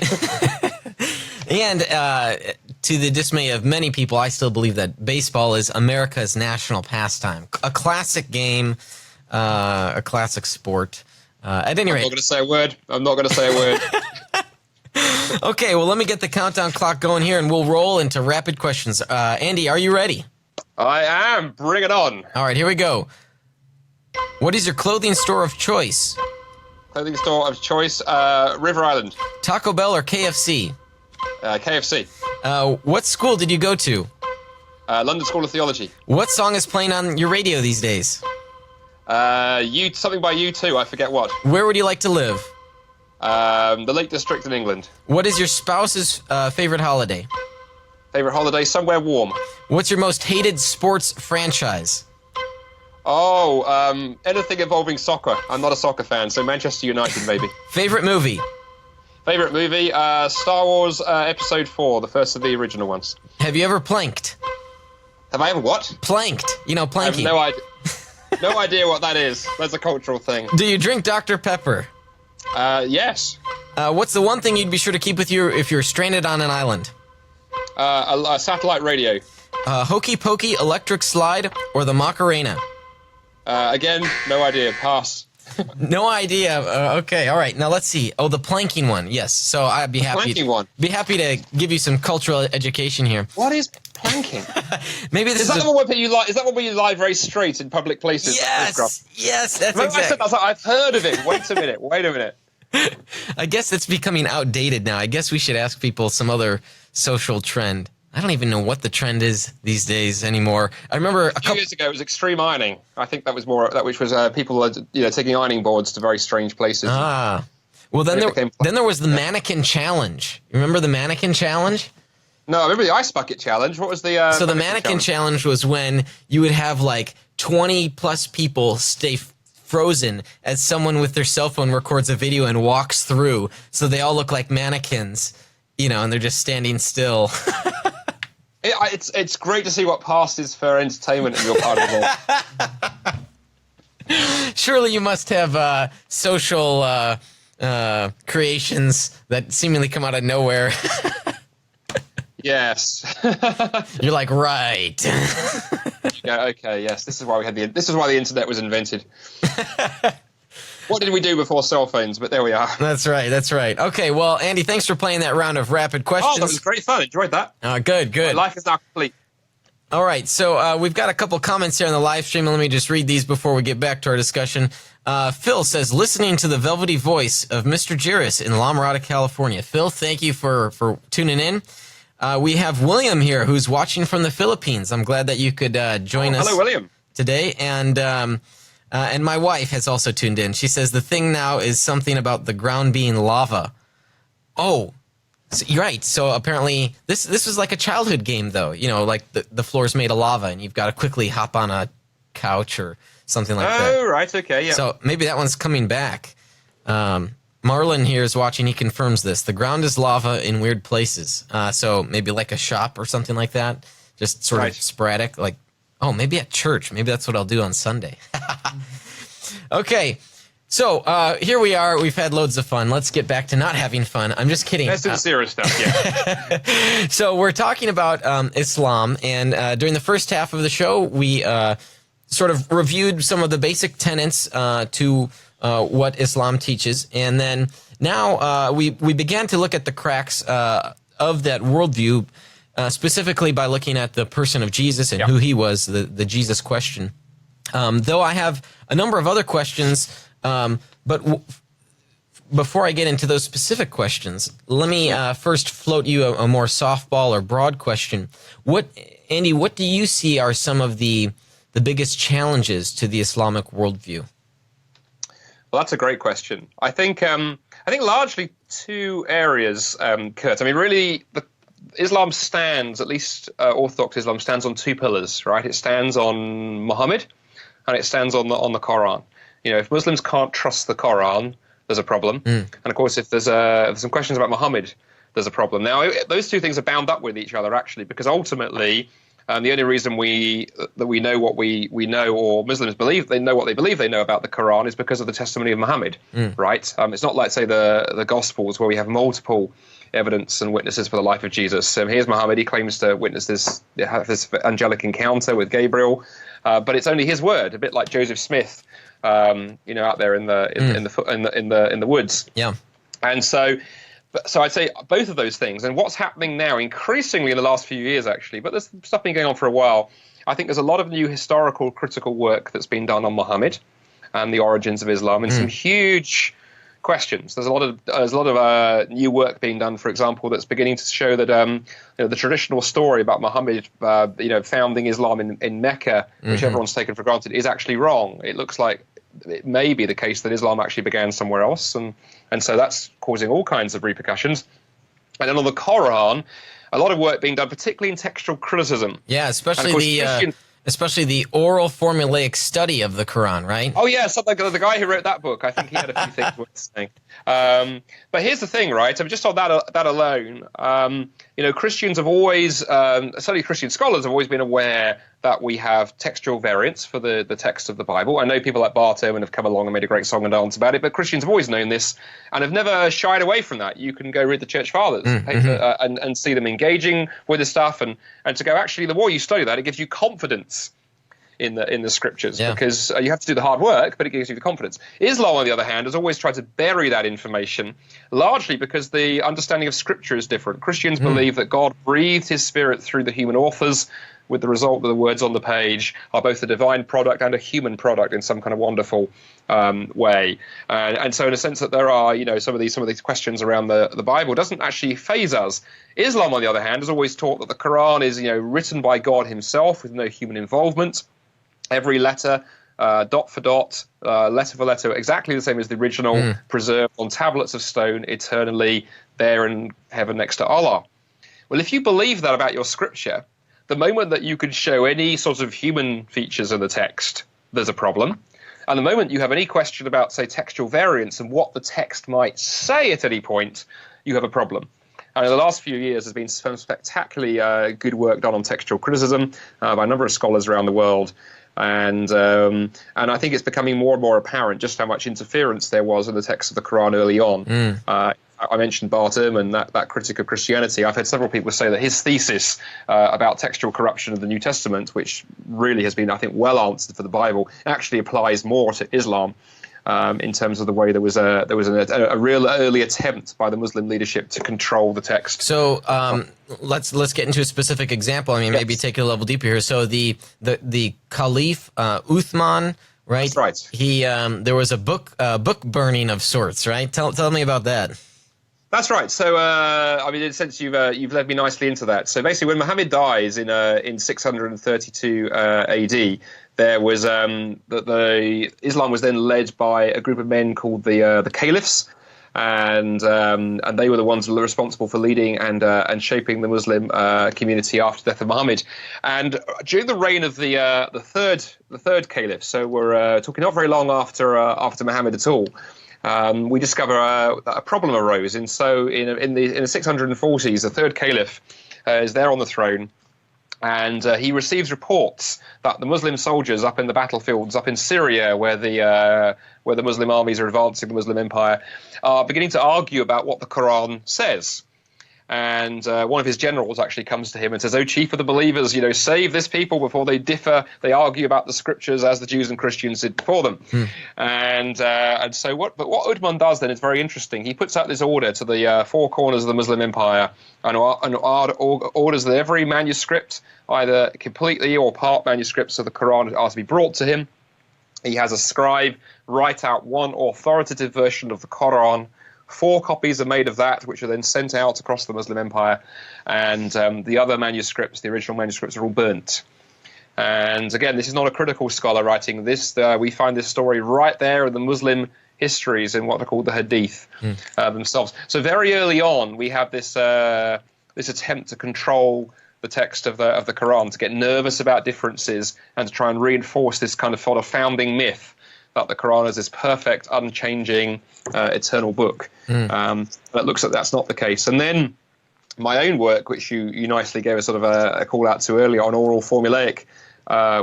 And to the dismay of many people, I still believe that baseball is America's national pastime. A classic game, a classic sport. At any rate, I'm not going to say a word. Okay, well, let me get the countdown clock going here, and we'll roll into rapid questions. Andy, are you ready? I am. Bring it on. All right, here we go. What is your clothing store of choice? Clothing store of choice, River Island. Taco Bell or KFC? KFC. What school did you go to? London School of Theology. What song is playing on your radio these days? Something by U2, I forget what. Where would you like to live? The Lake District in England. What is your spouse's favorite holiday? Favorite holiday, somewhere warm. What's your most hated sports franchise? Anything involving soccer. I'm not a soccer fan, so Manchester United maybe. Favorite movie? Favorite movie, Star Wars Episode 4, the first of the original ones. Have you ever planked? Have I ever what? Planked. Planking. I have no idea what that is. That's a cultural thing. Do you drink Dr. Pepper? Yes. What's the one thing you'd be sure to keep with you if you're stranded on an island? A satellite radio. Hokey Pokey, Electric Slide, or the Macarena? Again, no idea. Pass. No idea. Okay, all right. Now let's see. Oh, the planking one. Yes. So I'd be happy. Planking one. Be happy to give you some cultural education here. What is planking? wanking? Maybe this is that the one where you lie? Is that one where you lie very straight in public places? Yes, that's exactly. I said that, I was like, I've heard of it. Wait a minute. I guess it's becoming outdated now. I guess we should ask people some other social trend. I don't even know what the trend is these days anymore. I remember a few years ago it was extreme ironing. I think that was more that, which was people taking ironing boards to very strange places. Well, then there was the mannequin challenge. You remember the mannequin challenge? No, I remember the ice bucket challenge. What was the So the mannequin challenge was when you would have like 20 plus people stay frozen as someone with their cell phone records a video and walks through, so they all look like mannequins, and they're just standing still. It's great to see what passes for entertainment in your part of the world. Surely you must have social creations that seemingly come out of nowhere. Yes. You're like, right. Yeah, okay, yes. This is why the internet was invented. What did we do before cell phones? But there we are. That's right. Okay, well, Andy, thanks for playing that round of rapid questions. Oh, that was great fun. Enjoyed that. Good. My life is now complete. All right, so we've got a couple comments here on the live stream. Let me just read these before we get back to our discussion. Phil says, listening to the velvety voice of Mr. Jiris in La Mirada, California. Phil, thank you for tuning in. We have William here, who's watching from the Philippines. I'm glad that you could join us. Hello, William. Today, and my wife has also tuned in. She says the thing now is something about the ground being lava. Oh, so you're right. So apparently this was like a childhood game, though. Like the floor's made of lava, and you've got to quickly hop on a couch or something like that. Oh, right. Okay, yeah. So maybe that one's coming back. Marlon here is watching. He confirms this. The ground is lava in weird places. So maybe like a shop or something like that. Just sort of sporadic. Like, maybe at church. Maybe that's what I'll do on Sunday. Okay. So here we are. We've had loads of fun. Let's get back to not having fun. I'm just kidding. That's the serious stuff, yeah. So we're talking about Islam. And during the first half of the show, we sort of reviewed some of the basic tenets to what Islam teaches. And then now we began to look at the cracks of that worldview, specifically by looking at the person of Jesus and who he was, the Jesus question. Though I have a number of other questions, but before I get into those specific questions, let me first float you a more softball or broad question. Andy, what do you see are some of the biggest challenges to the Islamic worldview? Well, that's a great question. I think largely two areas, Kurt. I mean, really, Islam stands, at least Orthodox Islam stands on two pillars, right? It stands on Muhammad, and it stands on the Quran. If Muslims can't trust the Quran, there's a problem. And of course, if there's some questions about Muhammad, there's a problem. Now, those two things are bound up with each other, actually, because ultimately, the only reason we know what we know, or Muslims believe they know what they believe they know about the Quran, is because of the testimony of Muhammad, right? It's not like, say, the Gospels, where we have multiple evidence and witnesses for the life of Jesus. Here's Muhammad. He claims to witness this angelic encounter with Gabriel, but it's only his word, a bit like Joseph Smith, out there in the woods. Yeah, and so I'd say both of those things. And what's happening now, increasingly in the last few years, actually, but there's stuff been going on for a while. I think there's a lot of new historical critical work that's been done on Muhammad and the origins of Islam, and some huge questions. There's a lot of new work being done, for example, that's beginning to show that the traditional story about Muhammad, founding Islam in Mecca, which everyone's taken for granted, is actually wrong. It looks like it may be the case that Islam actually began somewhere else, and so that's causing all kinds of repercussions. And then on the Quran, a lot of work being done, particularly in textual criticism. Yeah, especially the oral formulaic study of the Quran, right? Oh, yeah, so the guy who wrote that book, I think he had a few things worth saying. But here's the thing, right? I mean, just on that alone, Christians have always, certainly Christian scholars have always been aware that we have textual variants for the text of the Bible. I know people like Bart Ehrman have come along and made a great song and dance about it, but Christians have always known this and have never shied away from that. You can go read the Church Fathers and see them engaging with this stuff, and to go, actually, the more you study that, it gives you confidence in the scriptures, Yeah. because you have to do the hard work, but it gives you the confidence. Islam, on the other hand, has always tried to bury that information, largely because the understanding of scripture is different. Christians believe that God breathed his spirit through the human authors, with the result that the words on the page are both a divine product and a human product in some kind of wonderful way. And so in a sense that there are, some of these questions around the Bible doesn't actually faze us. Islam, on the other hand, has always taught that the Quran is, written by God himself with no human involvement. Every letter, dot for dot, letter for letter, exactly the same as the original, preserved on tablets of stone eternally there in heaven next to Allah. Well, if you believe that about your scripture, the moment that you can show any sort of human features in the text, there's a problem. And the moment you have any question about, say, textual variants and what the text might say at any point, you have a problem. And in the last few years, there's been some spectacularly good work done on textual criticism by a number of scholars around the world. And I think it's becoming more and more apparent just how much interference there was in the text of the Quran early on. I mentioned Bart Ehrman, that critic of Christianity. I've had several people say that his thesis about textual corruption of the New Testament, which really has been, I think, well answered for the Bible, actually applies more to Islam in terms of the way there was a real early attempt by the Muslim leadership to control the text. So let's get into a specific example. I mean, maybe take it a level deeper here. So the Caliph Uthman. Right. That's right. He there was a book burning of sorts. Right. Tell me about that. That's right. So, in a sense, you've led me nicely into that. So, basically, when Muhammad dies in 632 AD, there was the Islam was then led by a group of men called the Caliphs, and they were the ones who were responsible for leading and shaping the Muslim community after the death of Muhammad. And during the reign of the third Caliph, so we're talking not very long after Muhammad at all. We discover a problem arose, and so in the 640s, the third Caliph is there on the throne, and he receives reports that the Muslim soldiers up in the battlefields up in Syria, where the Muslim armies are advancing the Muslim Empire, are beginning to argue about what the Quran says. And one of his generals actually comes to him and says, "Oh, chief of the believers, save this people before they differ. They argue about the scriptures as the Jews and Christians did before them." And so what Uthman does then is very interesting. He puts out this order to the four corners of the Muslim Empire and orders that every manuscript, either completely or part manuscripts of the Quran, are to be brought to him. He has a scribe write out one authoritative version of the Quran. 4 copies are made of that, which are then sent out across the Muslim Empire, and the other manuscripts, the original manuscripts, are all burnt. And again, this is not a critical scholar writing this. We find this story right there in the Muslim histories in what are called the Hadith themselves. So very early on, we have this attempt to control the text of the Quran, to get nervous about differences and to try and reinforce this kind of sort of founding myth that the Quran is this perfect, unchanging, eternal book. But it looks like that's not the case. And then my own work, which you nicely gave a sort of a call out to earlier on oral formulaic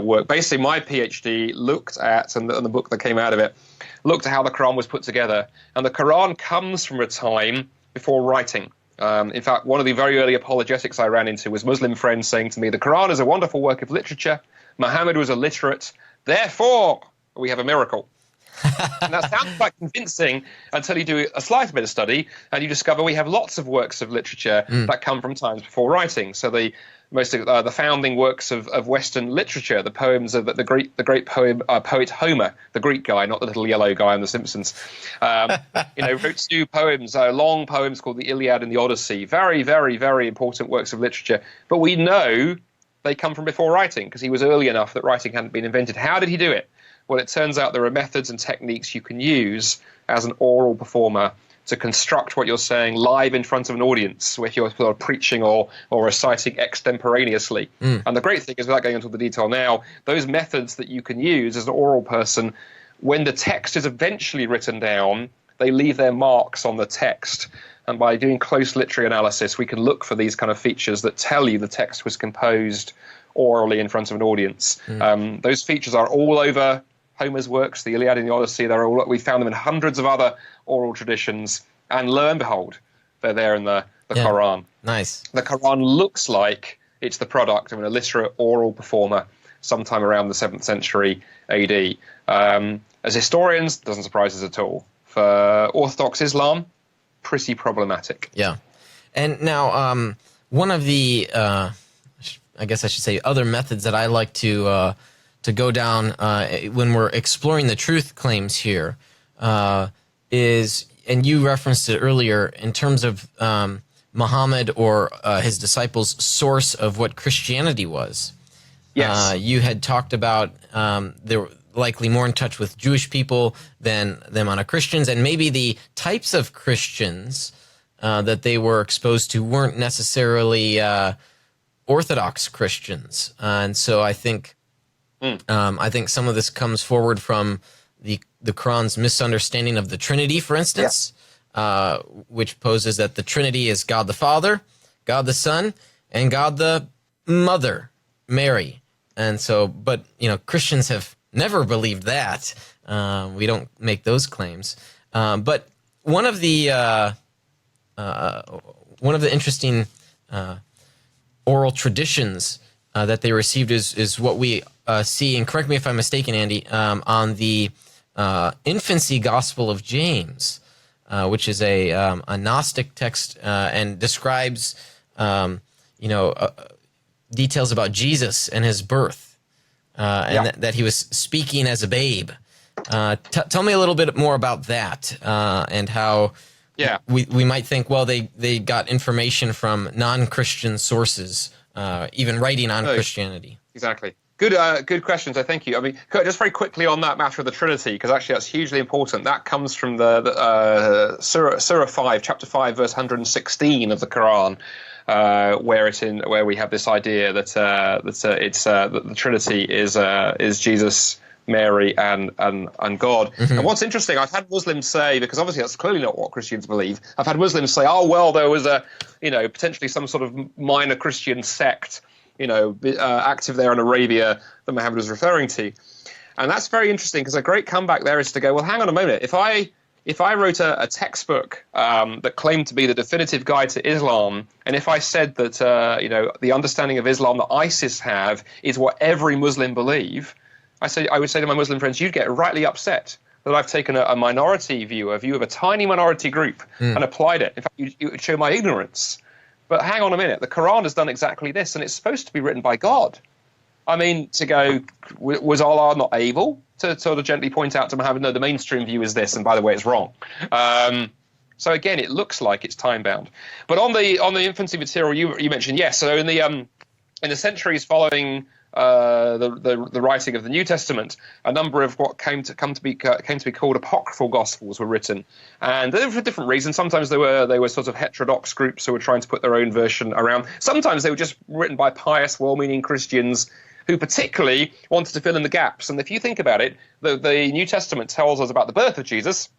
work. Basically, my PhD looked at, and the book that came out of it, looked at how the Quran was put together. And the Quran comes from a time before writing. In fact, one of the very early apologetics I ran into was Muslim friends saying to me, the Quran is a wonderful work of literature. Muhammad was illiterate. Therefore, we have a miracle. And that sounds quite convincing until you do a slight bit of study and you discover we have lots of works of literature that come from times before writing. So most of the founding works of Western literature, the poems of the great poet Homer, the Greek guy, not the little yellow guy on The Simpsons, wrote 2 poems, long poems called the Iliad and the Odyssey. Very, very, very important works of literature. But we know they come from before writing because he was early enough that writing hadn't been invented. How did he do it? Well, it turns out there are methods and techniques you can use as an oral performer to construct what you're saying live in front of an audience, if you're sort of preaching or reciting extemporaneously. And the great thing is, without going into the detail now, those methods that you can use as an oral person, when the text is eventually written down, they leave their marks on the text. And by doing close literary analysis, we can look for these kind of features that tell you the text was composed orally in front of an audience. Those features are all over Homer's works, the Iliad and the Odyssey. We found them in hundreds of other oral traditions, and lo and behold, they're there in the Quran. Nice. The Quran looks like it's the product of an illiterate oral performer sometime around the 7th century AD. As historians, doesn't surprise us at all. For Orthodox Islam, pretty problematic. Yeah. And now, one of the, I guess I should say, other methods that I like to go down when we're exploring the truth claims here is, and you referenced it earlier, in terms of Muhammad or his disciples' source of what Christianity was. Yes. You had talked about they were likely more in touch with Jewish people than Christians, and maybe the types of Christians that they were exposed to weren't necessarily Orthodox Christians. And so I think some of this comes forward from the Quran's misunderstanding of the Trinity, for instance, which poses that the Trinity is God the Father, God the Son, and God the Mother, Mary. And so, but Christians have never believed that. We don't make those claims. But one of the interesting oral traditions that they received is what we see, and correct me if I'm mistaken, Andy, on the infancy Gospel of James, which is a Gnostic text and describes details about Jesus and his birth, and that he was speaking as a babe. Tell me a little bit more about that and how we might think, well, they got information from non-Christian sources, even writing on Christianity. Exactly. Good questions. I thank you. I mean, just very quickly on that matter of the Trinity, because actually that's hugely important. That comes from the Surah 5, chapter 5, verse 116 of the Quran, where we have this idea that the Trinity is Jesus, Mary, and God. Mm-hmm. And what's interesting, I've had Muslims say, because obviously that's clearly not what Christians believe. I've had Muslims say, oh well, there was potentially some sort of minor Christian sect, active there in Arabia that Muhammad was referring to. And that's very interesting, because a great comeback there is to go, well, hang on a moment. If I wrote a textbook that claimed to be the definitive guide to Islam, and if I said that the understanding of Islam that ISIS have is what every Muslim believe, I would say to my Muslim friends, you'd get rightly upset that I've taken a minority view, a view of a tiny minority group, and applied it. In fact, you would show my ignorance. But hang on a minute, the Quran has done exactly this, and it's supposed to be written by God. I mean, to go, was Allah not able to sort of gently point out to Muhammad, no, the mainstream view is this, and by the way, it's wrong. So again, it looks like it's time-bound. But on the infancy material you mentioned, yes. So in the centuries following the writing of the New Testament, a number of what came to be called apocryphal gospels were written, and they were for different reasons. Sometimes they were sort of heterodox groups who were trying to put their own version around. Sometimes they were just written by pious, well-meaning Christians who particularly wanted to fill in the gaps. And if you think about it, the New Testament tells us about the birth of Jesus,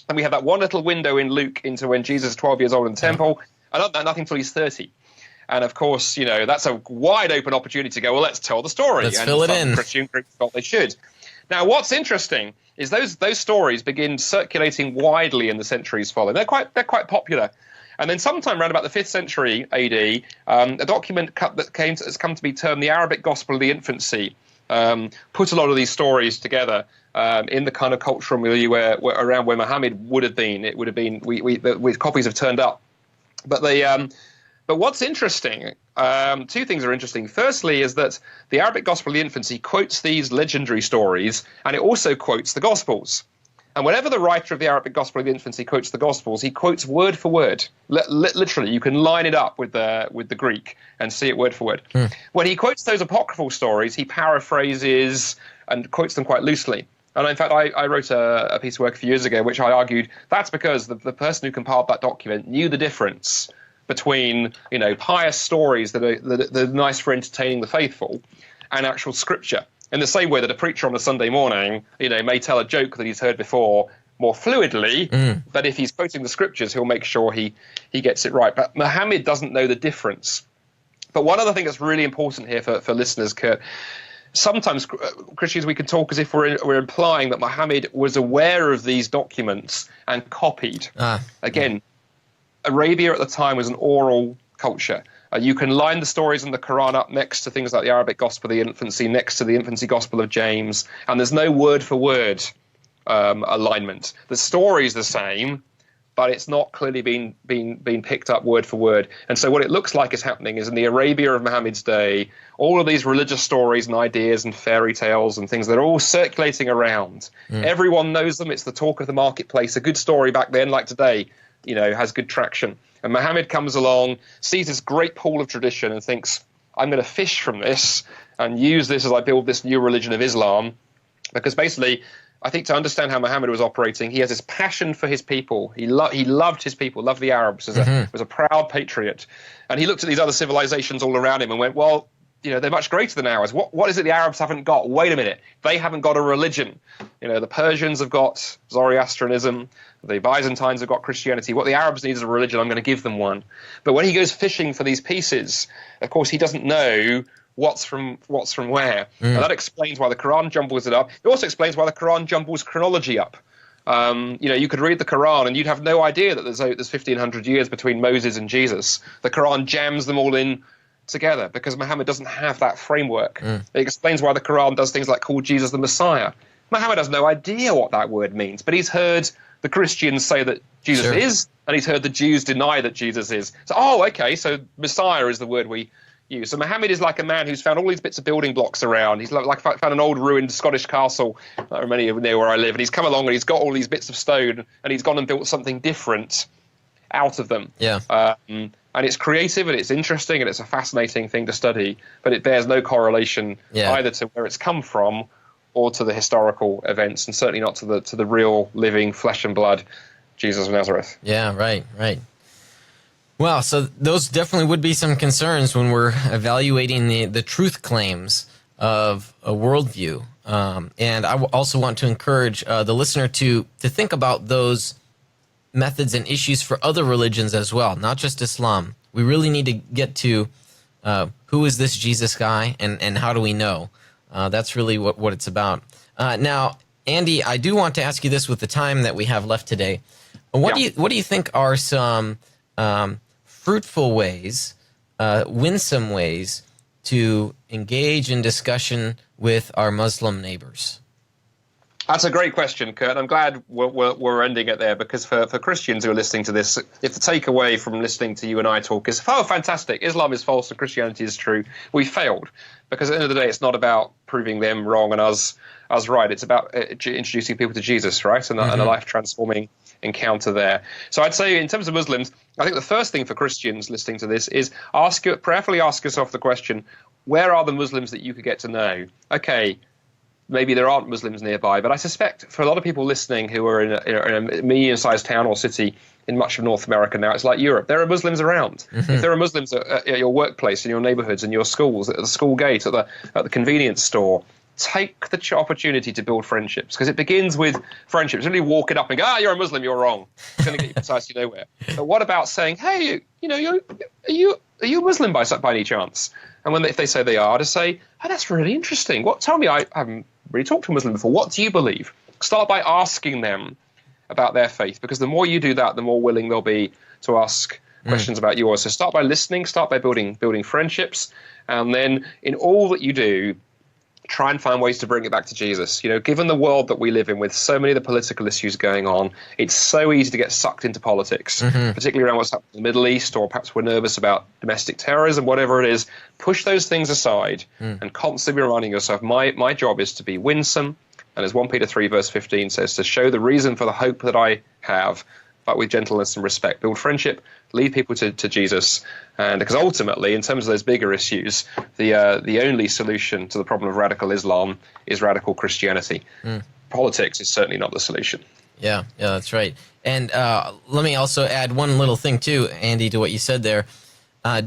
and we have that one little window in Luke into when Jesus is 12 years old in the temple, and nothing until he's 30. And of course, that's a wide open opportunity to go, well, let's tell the story. Let's fill it in. Christian groups felt they should. Now, what's interesting is those stories begin circulating widely in the centuries following. They're quite popular. And then sometime around about the 5th century AD, a document that has come to be termed the Arabic Gospel of the Infancy put a lot of these stories together in the kind of cultural milieu around where Muhammad would have been. It would have been, copies have turned up. But what's interesting, two things are interesting. Firstly is that the Arabic Gospel of the Infancy quotes these legendary stories, and it also quotes the Gospels. And whenever the writer of the Arabic Gospel of the Infancy quotes the Gospels, he quotes word for word. Literally, you can line it up with the Greek and see it word for word. When he quotes those apocryphal stories, he paraphrases and quotes them quite loosely. And in fact, I wrote a piece of work a few years ago, which I argued that's because the person who compiled that document knew the difference between pious stories that are nice for entertaining the faithful and actual scripture. In the same way that a preacher on a Sunday morning, may tell a joke that he's heard before more fluidly, but if he's quoting the scriptures, he'll make sure he gets it right. But Muhammad doesn't know the difference. But one other thing that's really important here for listeners, Kurt, sometimes Christians, we can talk as if we're implying that Muhammad was aware of these documents and copied. Again, Arabia at the time was an oral culture. You can line the stories in the Quran up next to things like the Arabic Gospel of the Infancy, next to the Infancy Gospel of James, and there's no word-for-word alignment. The story's the same, but it's not clearly being picked up word for word. And so what it looks like is happening is in the Arabia of Muhammad's day, all of these religious stories and ideas and fairy tales and things that are all circulating around. Everyone knows them. It's the talk of the marketplace. A good story back then, like today, has good traction. And Muhammad comes along, sees this great pool of tradition and thinks, I'm going to fish from this and use this as I build this new religion of Islam. Because basically, I think to understand how Muhammad was operating, he has this passion for his people. He loved his people, loved the Arabs, was a proud patriot. And he looked at these other civilizations all around him and went, well, they're much greater than ours. What is it the Arabs haven't got? Wait a minute. They haven't got a religion. The Persians have got Zoroastrianism. The Byzantines have got Christianity. What the Arabs need is a religion. I'm going to give them one. But when he goes fishing for these pieces, of course, he doesn't know what's from where. And that explains why the Quran jumbles it up. It also explains why the Quran jumbles chronology up. You could read the Quran and you'd have no idea that there's 1,500 years between Moses and Jesus. The Quran jams them all in together because Muhammad doesn't have that framework. It explains why the Quran does things like call Jesus the Messiah. Muhammad has no idea what that word means, but he's heard the Christians say that Jesus is, and he's heard the Jews deny that Jesus is. So, okay, so Messiah is the word we use. So Muhammad is like a man who's found all these bits of building blocks around. He's like found an old ruined Scottish castle, many near where I live, and he's come along and he's got all these bits of stone, and he's gone and built something different out of them. Yeah. And it's creative and it's interesting and it's a fascinating thing to study, but it bears no correlation either to where it's come from or to the historical events, and certainly not to the real living flesh and blood Jesus of Nazareth. Yeah, right. Well, so those definitely would be some concerns when we're evaluating the truth claims of a worldview. And I also want to encourage the listener to think about those methods and issues for other religions as well, not just Islam. We really need to get to who is this Jesus guy and how do we know? That's really what it's about. Now, Andy, I do want to ask you this with the time that we have left today. What do you think are some fruitful ways, winsome ways to engage in discussion with our Muslim neighbors? That's a great question, Kurt. I'm glad we're ending it there, because for Christians who are listening to this, if the takeaway from listening to you and I talk is, oh, fantastic, Islam is false and Christianity is true, we failed. Because at the end of the day, it's not about proving them wrong and us right. It's about introducing people to Jesus, right, and a life-transforming encounter there. So I'd say in terms of Muslims, I think the first thing for Christians listening to this is prayerfully ask yourself the question, where are the Muslims that you could get to know? Okay, maybe there aren't Muslims nearby, but I suspect for a lot of people listening who are in a medium-sized town or city in much of North America now, it's like Europe. There are Muslims around. If there are Muslims at your workplace, in your neighborhoods, in your schools, at the school gate, at the convenience store, take the opportunity to build friendships, because it begins with friendships. Really walking up and go, you're a Muslim, you're wrong. It's going to get you precisely nowhere. But what about saying, hey, are you Muslim by any chance? And if they say they are, to say, oh, that's really interesting. Tell me, I haven't really talked to a Muslim before. What do you believe? Start by asking them about their faith, because the more you do that, the more willing they'll be to ask questions about yours. So start by listening, start by building friendships, and then in all that you do, try and find ways to bring it back to Jesus. Given the world that we live in with so many of the political issues going on, it's so easy to get sucked into politics, particularly around what's happening in the Middle East, or perhaps we're nervous about domestic terrorism, whatever it is. Push those things aside and constantly reminding yourself, my job is to be winsome. And as 1 Peter 3 verse 15 says, to show the reason for the hope that I have, but with gentleness and respect. Build friendship, lead people to Jesus. And because ultimately, in terms of those bigger issues, the only solution to the problem of radical Islam is radical Christianity. Politics is certainly not the solution. Yeah, that's right. And let me also add one little thing too, Andy, to what you said there.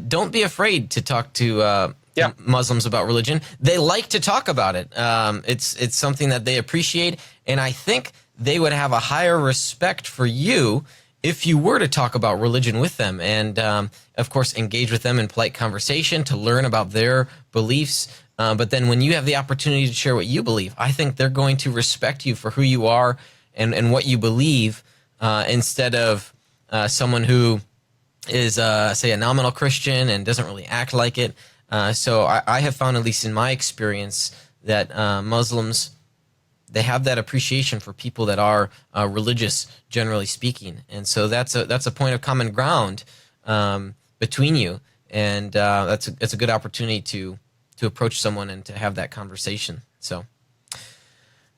Don't be afraid to talk to Muslims about religion. They like to talk about it. It's something that they appreciate, and I think they would have a higher respect for you if you were to talk about religion with them, and of course engage with them in polite conversation to learn about their beliefs. But then when you have the opportunity to share what you believe, I think they're going to respect you for who you are and what you believe, instead of someone who is, say, a nominal Christian and doesn't really act like it. So I have found, at least in my experience, that Muslims, they have that appreciation for people that are religious, generally speaking, and so that's a point of common ground between you, and it's a good opportunity to approach someone and to have that conversation. So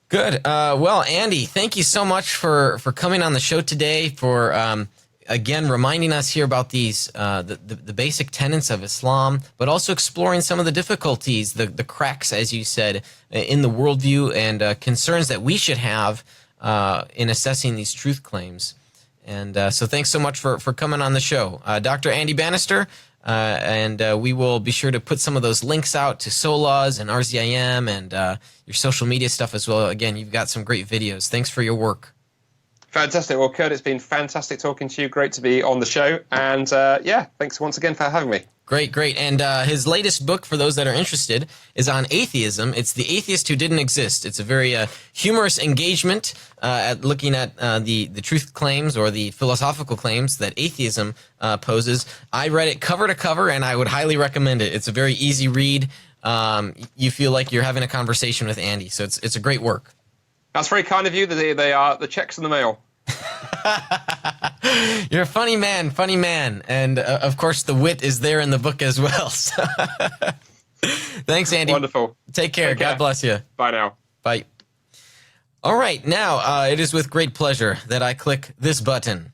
good. Well, Andy, thank you so much for coming on the show today, for again reminding us here about these the basic tenets of Islam, but also exploring some of the difficulties, the cracks, as you said, in the worldview, and concerns that we should have in assessing these truth claims. And so thanks so much for coming on the show, Dr. Andy Bannister. And we will be sure to put some of those links out to Solas and RZIM and your social media stuff as well. Again, you've got some great videos. Thanks for your work. Fantastic. Well, Kurt, it's been fantastic talking to you. Great to be on the show. And yeah, thanks once again for having me. Great. And his latest book, for those that are interested, is on atheism. It's The Atheist Who Didn't Exist. It's a very humorous engagement at looking at the truth claims or the philosophical claims that atheism poses. I read it cover to cover, and I would highly recommend it. It's a very easy read. You feel like you're having a conversation with Andy, so it's a great work. That's very kind of you. They are the checks in the mail. You're a funny man. And of course, the wit is there in the book as well. So thanks, Andy. Wonderful. Take care. God bless you. Bye now. Bye. All right. Now, it is with great pleasure that I click this button.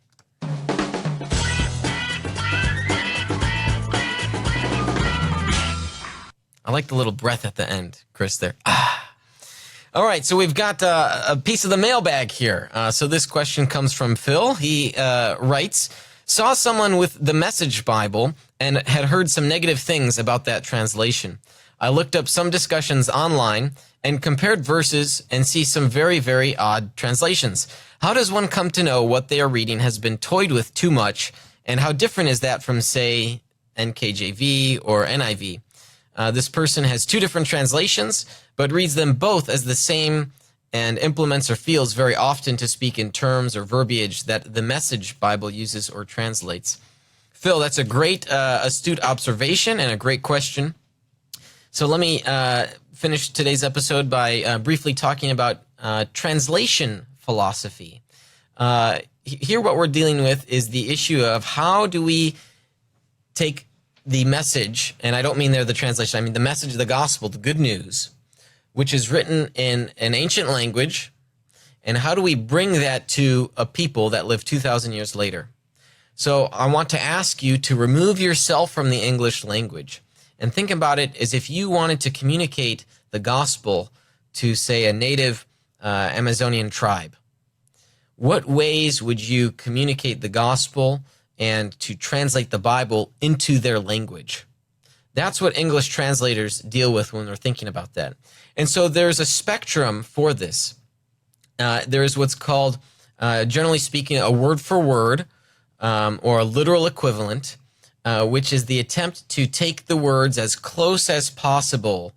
I like the little breath at the end, Chris, there. All right, so we've got a piece of the mailbag here. So this question comes from Phil. He writes, saw someone with the Message Bible and had heard some negative things about that translation. I looked up some discussions online and compared verses and see some very, very odd translations. How does one come to know what they are reading has been toyed with too much, and how different is that from, say, NKJV or NIV? This person has two different translations, but reads them both as the same and implements or feels very often to speak in terms or verbiage that the Message Bible uses or translates. Phil, that's a great, astute observation and a great question. So let me finish today's episode by briefly talking about translation philosophy. Here what we're dealing with is the issue of how do we take the message, and I don't mean there the translation, I mean the message of the gospel, the good news, which is written in an ancient language, and how do we bring that to a people that live 2,000 years later? So I want to ask you to remove yourself from the English language and think about it as if you wanted to communicate the gospel to, say, a native Amazonian tribe. What ways would you communicate the gospel and to translate the Bible into their language? That's what English translators deal with when they're thinking about that. And so there's a spectrum for this. There is what's called, generally speaking, a word for word or a literal equivalent, which is the attempt to take the words as close as possible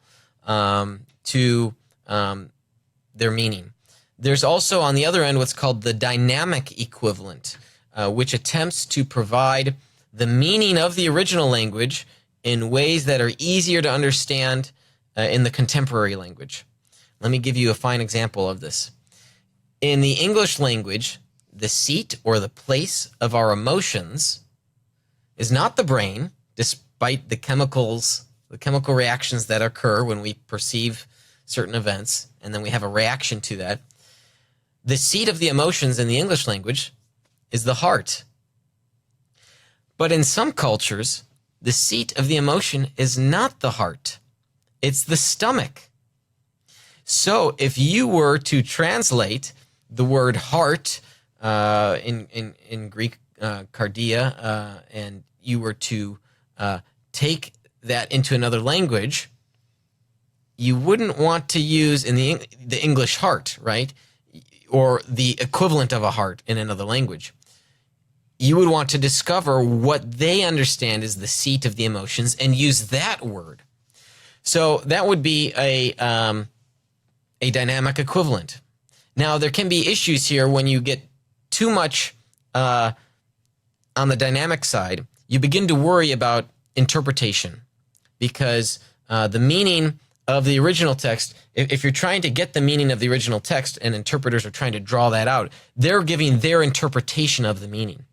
to their meaning. There's also, on the other end, what's called the dynamic equivalent, which attempts to provide the meaning of the original language in ways that are easier to understand in the contemporary language. Let me give you a fine example of this. In the English language, the seat or the place of our emotions is not the brain, despite the chemical reactions that occur when we perceive certain events, and then we have a reaction to that. The seat of the emotions in the English language is the heart. But in some cultures, the seat of the emotion is not the heart. It's the stomach. So if you were to translate the word heart in Greek, cardia, and you were to take that into another language, you wouldn't want to use in the English heart, right? Or the equivalent of a heart in another language. You would want to discover what they understand is the seat of the emotions and use that word. So that would be a dynamic equivalent. Now, there can be issues here when you get too much on the dynamic side, you begin to worry about interpretation, because the meaning of the original text, if you're trying to get the meaning of the original text and interpreters are trying to draw that out, they're giving their interpretation of the meaning.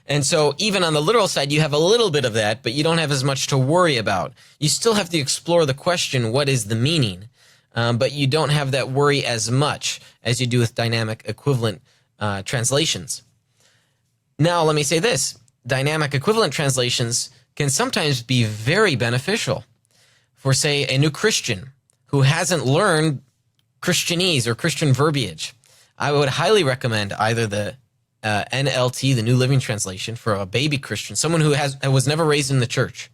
And so even on the literal side, you have a little bit of that, but you don't have as much to worry about. You still have to explore the question, what is the meaning? But you don't have that worry as much as you do with dynamic equivalent translations. Now, let me say this. Dynamic equivalent translations can sometimes be very beneficial for, say, a new Christian who hasn't learned Christianese or Christian verbiage. I would highly recommend either the NLT, the New Living Translation, for a baby Christian, someone who was never raised in the church,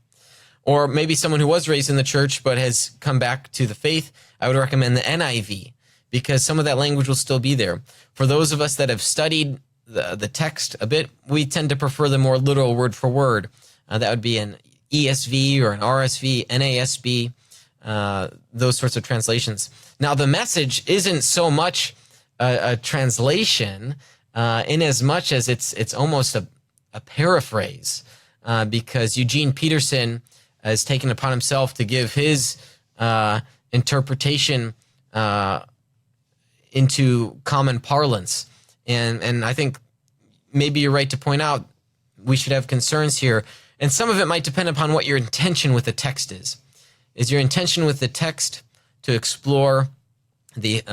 or maybe someone who was raised in the church but has come back to the faith. I would recommend the NIV, because some of that language will still be there. For those of us that have studied the text a bit, we tend to prefer the more literal word for word. That would be an ESV or an RSV, NASB, those sorts of translations. Now, the Message isn't so much a translation in as much as it's almost a paraphrase, because Eugene Peterson has taken upon himself to give his interpretation into common parlance. And I think maybe you're right to point out we should have concerns here. And some of it might depend upon what your intention with the text is. Is your intention with the text to explore the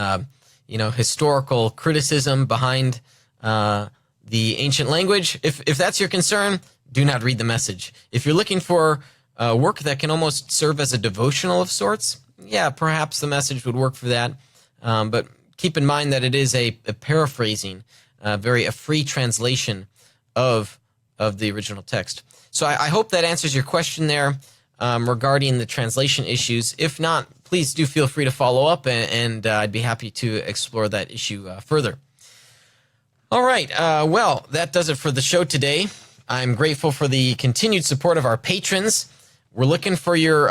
historical criticism behind the ancient language? If that's your concern, do not read the Message. If you're looking for work that can almost serve as a devotional of sorts, yeah, perhaps the Message would work for that. But keep in mind that it is a paraphrasing, a free translation of the original text. So I hope that answers your question there regarding the translation issues. If not, please do feel free to follow up, and I'd be happy to explore that issue further. All right. Well, that does it for the show today. I'm grateful for the continued support of our patrons. We're looking for your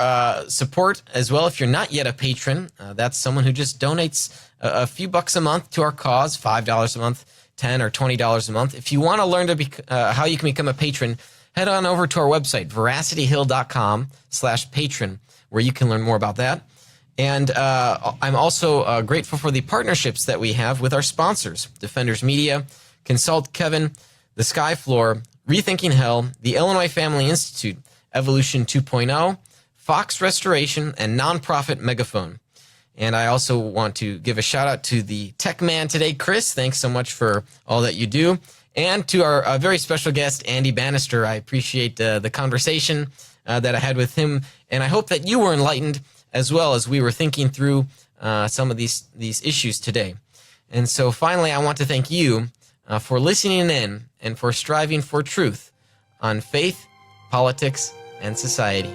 support as well. If you're not yet a patron, that's someone who just donates a few bucks a month to our cause, $5 a month, $10 or $20 a month. If you want to learn how you can become a patron, head on over to our website, veracityhill.com/patron, where you can learn more about that. And I'm also grateful for the partnerships that we have with our sponsors, Defenders Media, Consult Kevin, The Sky Floor, Rethinking Hell, the Illinois Family Institute, Evolution 2.0, Fox Restoration, and nonprofit Megaphone. And I also want to give a shout out to the tech man today, Chris. Thanks so much for all that you do. And to our very special guest, Andy Bannister. I appreciate the conversation that I had with him. And I hope that you were enlightened as well as we were thinking through some of these issues today. And so finally, I want to thank you for listening in and for striving for truth on faith, politics, and society.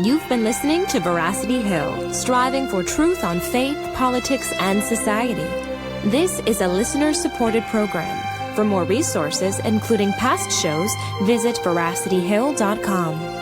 You've been listening to Veracity Hill, striving for truth on faith, politics, and society. This is a listener-supported program. For more resources, including past shows, visit veracityhill.com.